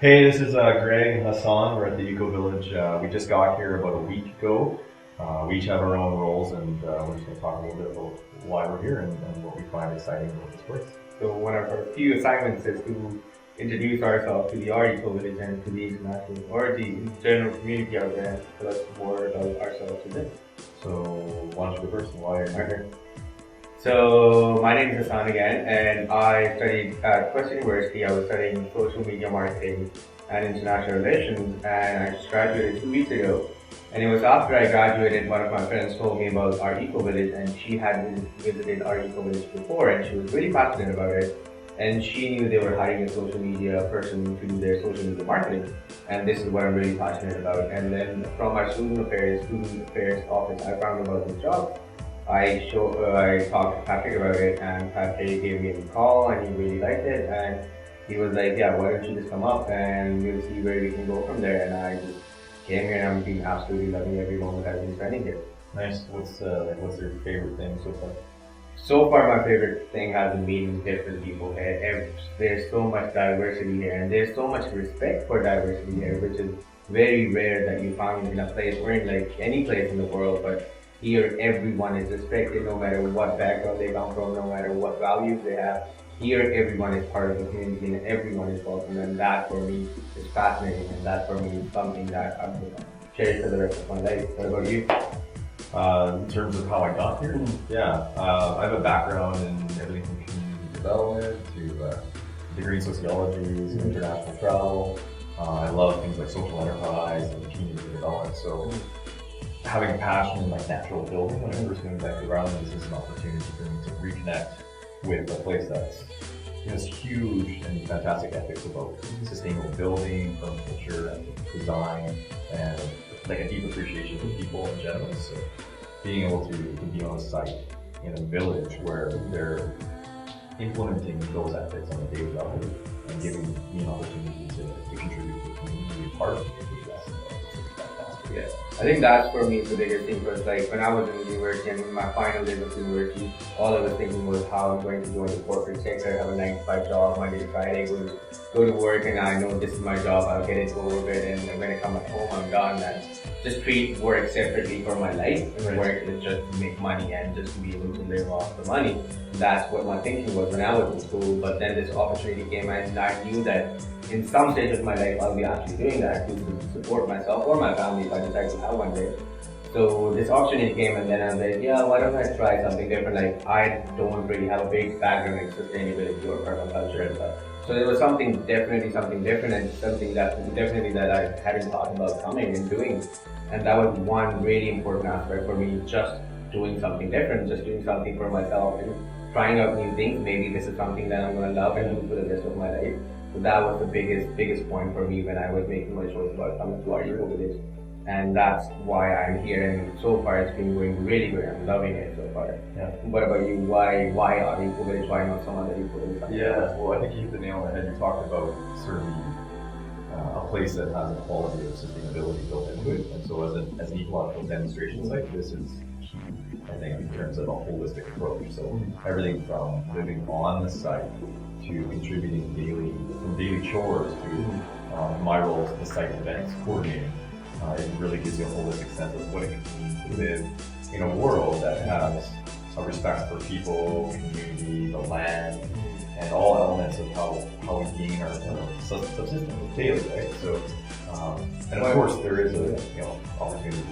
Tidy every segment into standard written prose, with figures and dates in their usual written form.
Hey, this is Greg and Hassaan. We're at the Ecovillage. We just got here about a week ago. We each have our own roles, and we're just going to talk a little bit about why we're here and what we find exciting about this place. So one of our few assignments is to introduce ourselves to the Ecovillage and to the international or the general community out there and tell us more about ourselves today. So, why don't you go first? Why are you here? So my name is Hassaan again, and I studied at Quest University. I was studying social media marketing and international relations, and I just graduated 2 weeks ago. And it was after I graduated, one of my friends told me about our Ecovillage, and she had visited our Ecovillage before, and she was really passionate about it. And she knew they were hiring a social media person to do their social media marketing, and this is what I'm really passionate about. And then from our student affairs office, I found about this job. I talked to Patrick about it, and Patrick gave me a call, and he really liked it, and he was like, yeah, why don't you just come up and we'll see where we can go from there. And I just came here, and I've been absolutely loving every moment I've been spending here. Nice. What's your favorite thing so far? So far, my favorite thing has been meeting different people here. There's so much diversity here, and there's so much respect for diversity here, which is very rare that you find in a place or in like any place in the world. But here, everyone is respected, no matter what background they come from, no matter what values they have. Here, everyone is part of the community, and everyone is welcome, and that for me is fascinating, and that for me is something that I'm going to cherish for the rest of my life. What about you? In terms of how I got here, I have a background in everything from community development to degree in sociology, and international travel. I love things like social enterprise and community development. So having a passion in like natural building when I first moved back to Ireland, this is an opportunity for me to reconnect with a place that's has huge and fantastic ethics about sustainable building, permaculture, design, and like a deep appreciation for people in general. So being able to be on a site in a village where they're implementing those ethics on a daily level and giving me an opportunity to contribute to the community, be part of the community, that's fantastic. Yeah, I think that's for me the biggest thing, because like when I was in university and in my final days of university, all I was thinking was how I'm going to join the corporate sector, have a 9 to 5 job, Monday to Friday, go to work, and I know this is my job, I'll get it over it, and when I come at home, I'm done, and just treat work separately for my life, and work is just to make money and just to be able to live off the money. That's what my thinking was when I was in school, but then this opportunity came, and I knew that in some stage of my life, I'll be actually doing that to support myself or my family if I decide to have one day. So this opportunity came, and then I was like, yeah, why don't I try something different? Like, I don't really have a big background in sustainability or permaculture and stuff. So it was definitely something different, and something that I hadn't thought about coming and doing. And that was one really important aspect for me, just doing something different, just doing something for myself and trying out new things. Maybe this is something that I'm going to love and do for the rest of my life. So that was the biggest point for me when I was making my choice about coming to our Ecovillage. And that's why I'm here, and so far it's been going really good. I'm loving it so far. Yeah. What about you? Why our Ecovillage? Why not some other Ecovillage? Yeah, well, I think you hit the nail on the head. You talked about certainly a place that has a quality of sustainability built into it. And so as an ecological demonstration site, this is key, I think, in terms of a holistic approach. So everything from living on the site to contributing from daily chores to my role as the site events coordinating. It really gives you a holistic sense of what it means to live in a world that has a respect for people, community, the land, and all elements of how we gain our subsistence daily, right? So, and of course, there is a opportunity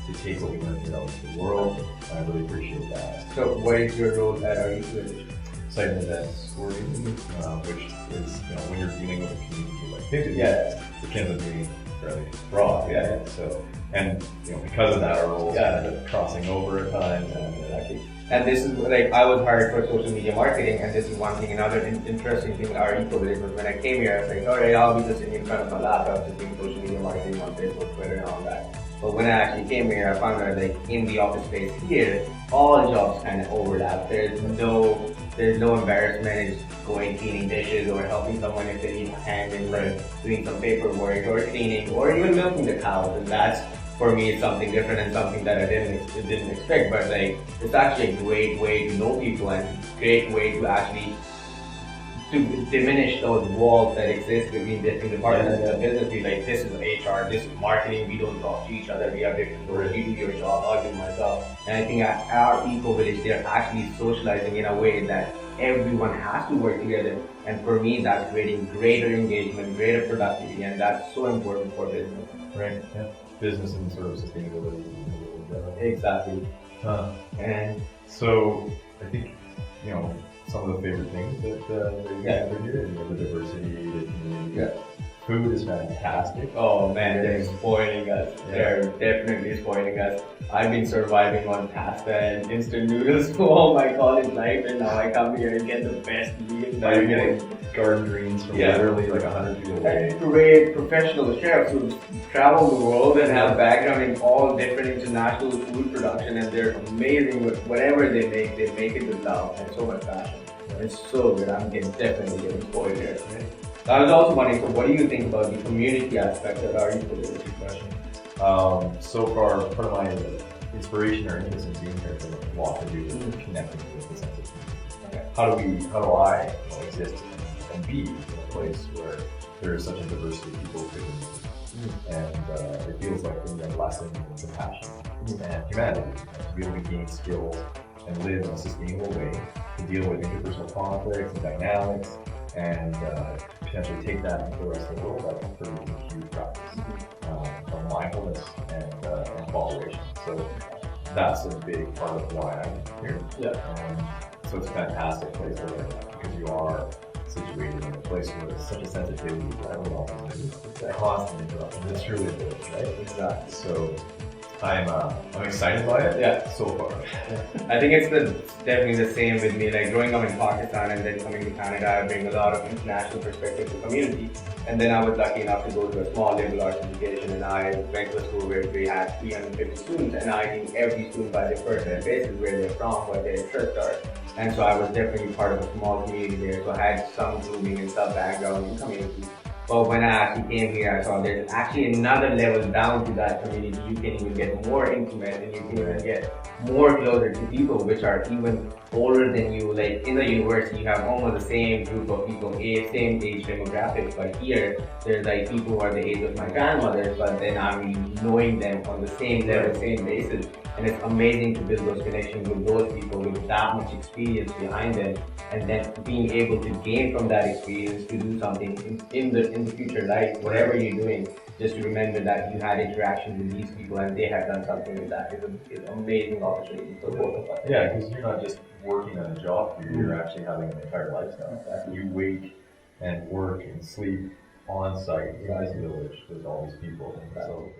to take what we learned here out into the world, and I really appreciate that. So, what is your role at our Ecovillage? Site and events coordinating, which is when you're dealing with a community like this, it can be fairly broad, So, and because of that, our roles end up crossing over at times, and this is like I was hired for social media marketing, and this is one thing. Another interesting thing with our Ecovillage was when I came here, I was like, all right, I'll be just sitting in front of my laptop, just doing social media marketing on Facebook, Twitter, and all that. But when I actually came here, I found out like in the office space here, all jobs kind of overlap. There's no embarrassment in just going cleaning dishes or helping someone if they need a hand in like doing some paperwork or cleaning or even milking the cows. And that's for me it's something different and something that I didn't expect. But like it's actually a great way to know people and great way to actually to diminish those walls that exist between different departments in the business. Be like, this is HR, this is marketing. We don't talk to each other. We have different roles. You do your job, I'll do my job. And I think at our Ecovillage, they're actually socializing in a way that everyone has to work together. And for me, that's creating greater engagement, greater productivity, and that's so important for business. Right. Yeah. Business and sort of sustainability. Exactly. And so I think, you know, some of the favorite things that you guys are here, the diversity, the community. Yeah. Food is fantastic. Oh man, they're spoiling us. Yeah. They're definitely spoiling us. I've been surviving on pasta and instant noodles for all my college life, and now I come here and get the best meal. Now you're getting garden greens from literally like 100 feet away. Great professional chefs who travel the world and have background in all different international food production, and they're amazing with whatever they make it with love and so much passion. It's so good. I'm definitely getting spoiled here. I was also wondering, so what do you think about the community aspect of our Ecovillage discussion? So far, part of my inspiration or interest in being here has a lot to do with connecting with the sense of community. Okay. How do I exist and be in a place where there is such a diversity of people who and it feels like we have lesson in compassion and humanity, to be able to gain skills and live in a sustainable way to deal with interpersonal conflicts and dynamics, and potentially take that into the rest of the world. That's a pretty huge practice from mindfulness and cooperation. So that's a big part of why I'm here. Yeah. So it's a fantastic place to live because you are situated in a place where there's such a sensitivity to everyone else. It's a constant interruption. It's really good, right? Exactly. So I'm excited by it. Yeah. So far. I think it's definitely the same with me. Like growing up in Pakistan and then coming to Canada, I bring a lot of international perspective to community. And then I was lucky enough to go to a small liberal arts education, and I went to a school where we had 350 students, and I think every student by their personal basis, where they're from, what their interests are. And so I was definitely part of a small community there. So I had some grooming and some background in community. But when I actually came here, I saw there's actually another level down to that community. You can even get more intimate, and you can even get more closer to people which are even older than you. Like in the university, you have almost the same group of people, same age demographics. But here, there's like people who are the age of my grandmothers, but then I'm knowing them on the same level, same basis. And it's amazing to build those connections with those people with that much experience behind them, and then being able to gain from that experience to do something in the future life, whatever you're doing, just to remember that you had interactions with these people and they have done something with that. It's an amazing opportunity for both of us. Yeah, because you're not just working on a job here, you're actually having an entire lifestyle. Exactly. You wake and work and sleep on site in this village with all these people. So